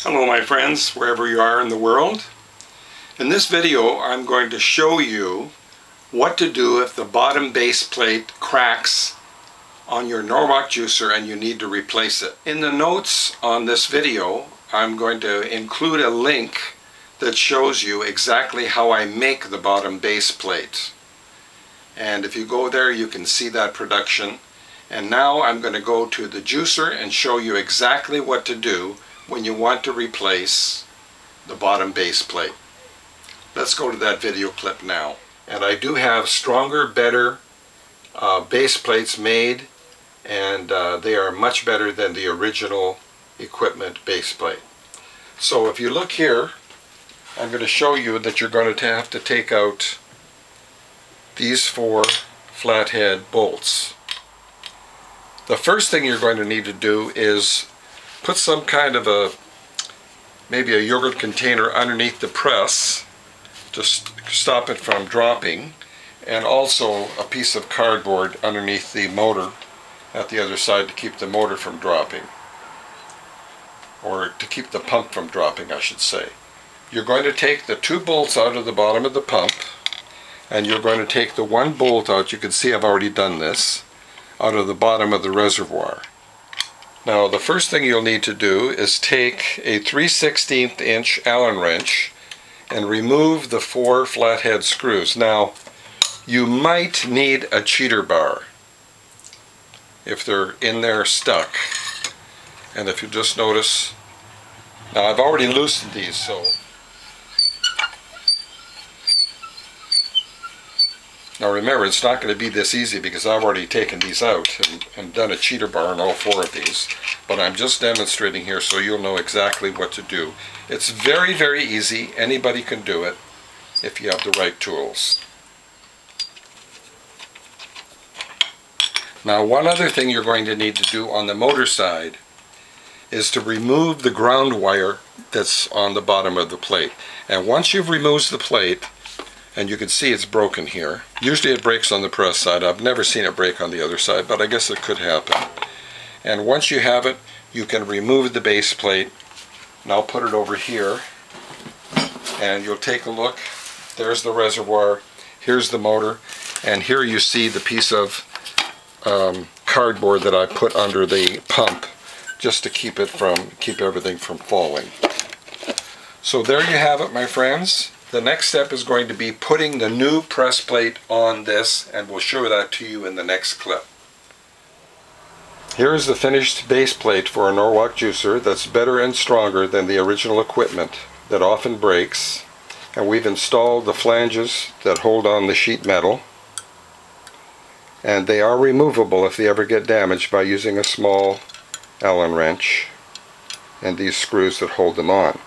Hello my friends, wherever you are in the world. In this video I'm going to show you what to do if the bottom base plate cracks on your Norwalk juicer and you need to replace it. In the notes on this video I'm going to include a link that shows you exactly how I make the bottom base plate. And if you go there you can see that production. And now I'm going to go to the juicer and show you exactly what to do when you want to replace the bottom base plate. Let's go to that video clip now. And I do have stronger, better base plates made, and they are much better than the original equipment base plate. So if you look here, I'm going to show you that you're going to have to take out these 4 flathead bolts. The first thing you're going to need to do is put some kind of maybe a yogurt container underneath the press to stop it from dropping, and also a piece of cardboard underneath the motor at the other side to keep the motor from dropping, or to keep the pump from dropping, I should say. You're going to take the 2 bolts out of the bottom of the pump, and you're going to take the 1 bolt out, you can see I've already done this, out of the bottom of the reservoir. Now the first thing you'll need to do is take a 3/16 inch Allen wrench and remove the 4 flathead screws. Now you might need a cheater bar if they're in there stuck. And if you just notice, now I've already loosened these, so now remember, it's not going to be this easy because I've already taken these out and done a cheater bar on all 4 of these. But I'm just demonstrating here so you'll know exactly what to do. It's very, very easy. Anybody can do it if you have the right tools. Now one other thing you're going to need to do on the motor side is to remove the ground wire that's on the bottom of the plate. And once you've removed the plate, and you can see it's broken here. Usually it breaks on the press side. I've never seen it break on the other side, but I guess it could happen. And once you have it, you can remove the base plate. And I'll put it over here. And you'll take a look. There's the reservoir. Here's the motor. And here you see the piece of cardboard that I put under the pump just to keep everything from falling. So there you have it, my friends. The next step is going to be putting the new press plate on this, and we'll show that to you in the next clip. Here's the finished base plate for a Norwalk juicer that's better and stronger than the original equipment that often breaks. And we've installed the flanges that hold on the sheet metal. And they are removable if they ever get damaged by using a small Allen wrench and these screws that hold them on.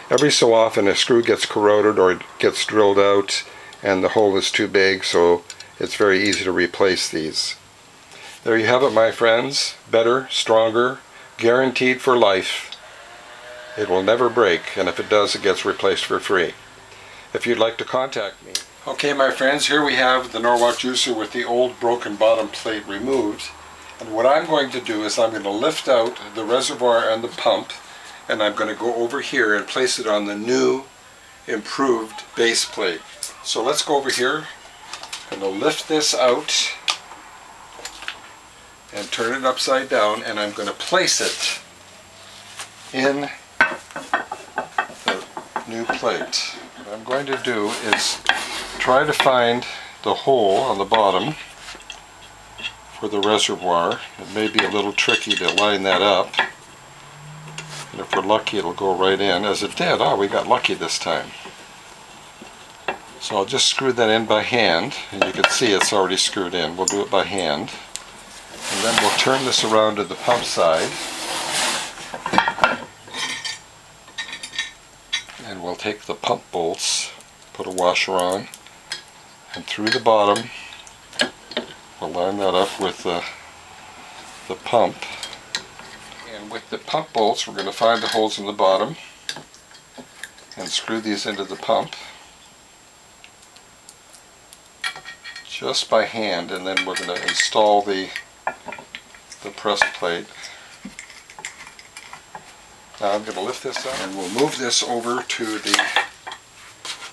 Every so often a screw gets corroded or it gets drilled out and the hole is too big, so it's very easy to replace these. There you have it, my friends. Better, stronger, guaranteed for life. It will never break, and if it does, it gets replaced for free. If you'd like to contact me. Okay, my friends, here we have the Norwalk juicer with the old broken bottom plate removed. And what I'm going to do is I'm going to lift out the reservoir and the pump, and I'm going to go over here and place it on the new improved base plate. So let's go over here. I'm going to lift this out and turn it upside down, and I'm going to place it in the new plate. What I'm going to do is try to find the hole on the bottom for the reservoir. It may be a little tricky to line that up. And if we're lucky, it'll go right in, as it did. Oh, we got lucky this time. So I'll just screw that in by hand, and you can see it's already screwed in. We'll do it by hand. And then we'll turn this around to the pump side. And we'll take the pump bolts, put a washer on, and through the bottom, we'll line that up with the pump. And with the pump bolts, we're going to find the holes in the bottom and screw these into the pump just by hand, and then we're going to install the press plate Now I'm going to lift this up and we'll move this over to the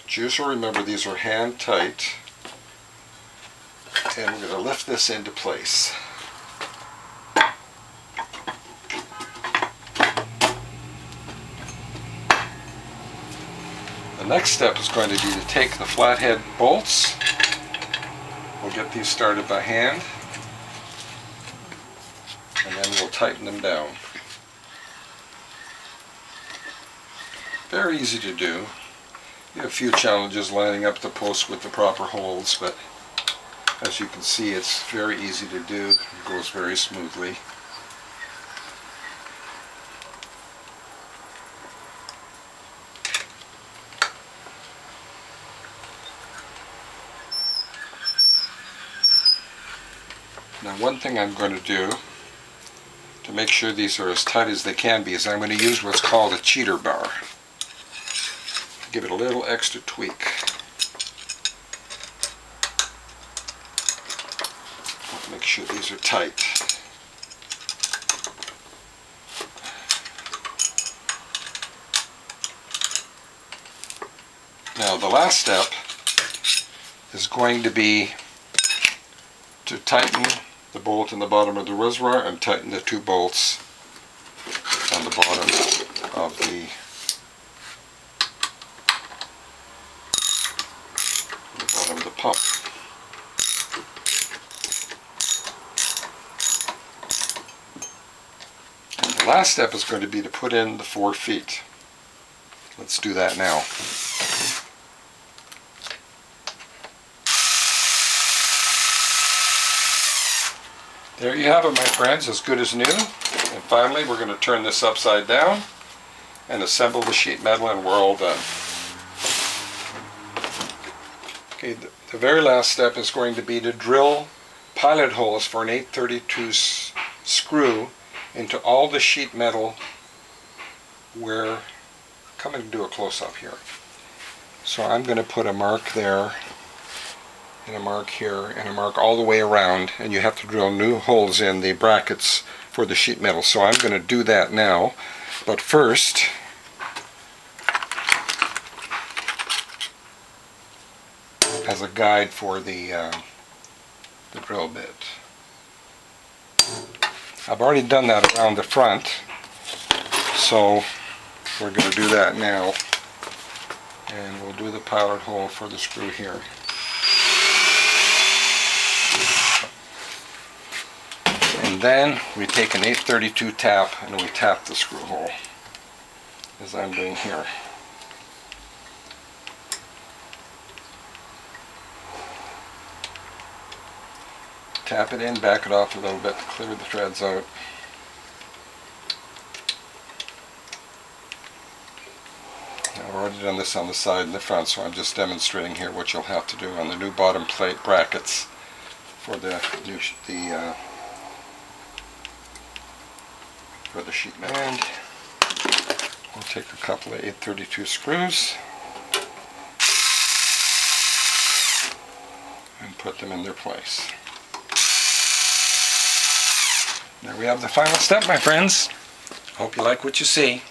juicer. Remember, these are hand tight. And we're going to lift this into place. The next step is going to be to take the flathead bolts. We'll get these started by hand. And then we'll tighten them down. Very easy to do. You have a few challenges lining up the posts with the proper holes, but as you can see, it's very easy to do. It goes very smoothly. Now, one thing I'm going to do to make sure these are as tight as they can be is I'm going to use what's called a cheater bar. Give it a little extra tweak. Make sure these are tight. Now the last step is going to be to tighten the bolt in the bottom of the reservoir and tighten the two bolts on the bottom of the pump. And the last step is going to be to put in the 4 feet. Let's do that now. There you have it, my friends, as good as new. And finally, we're going to turn this upside down and assemble the sheet metal, and we're all done. Okay, the very last step is going to be to drill pilot holes for an 832 screw into all the sheet metal where, come and do a close-up here. So I'm going to put a mark there, and a mark here, and a mark all the way around, and you have to drill new holes in the brackets for the sheet metal. So I'm going to do that now, but first, as a guide for the drill bit. I've already done that around the front, so we're going to do that now, and we'll do the pilot hole for the screw here. And then we take an 832 tap and we tap the screw hole, as I'm doing here. Tap it in, back it off a little bit to clear the threads out. Now, I've already done this on the side and the front, so I'm just demonstrating here what you'll have to do on the new bottom plate brackets for the sheet metal. And we'll take a couple of 832 screws and put them in their place. There we have the final step, my friends. Hope you like what you see.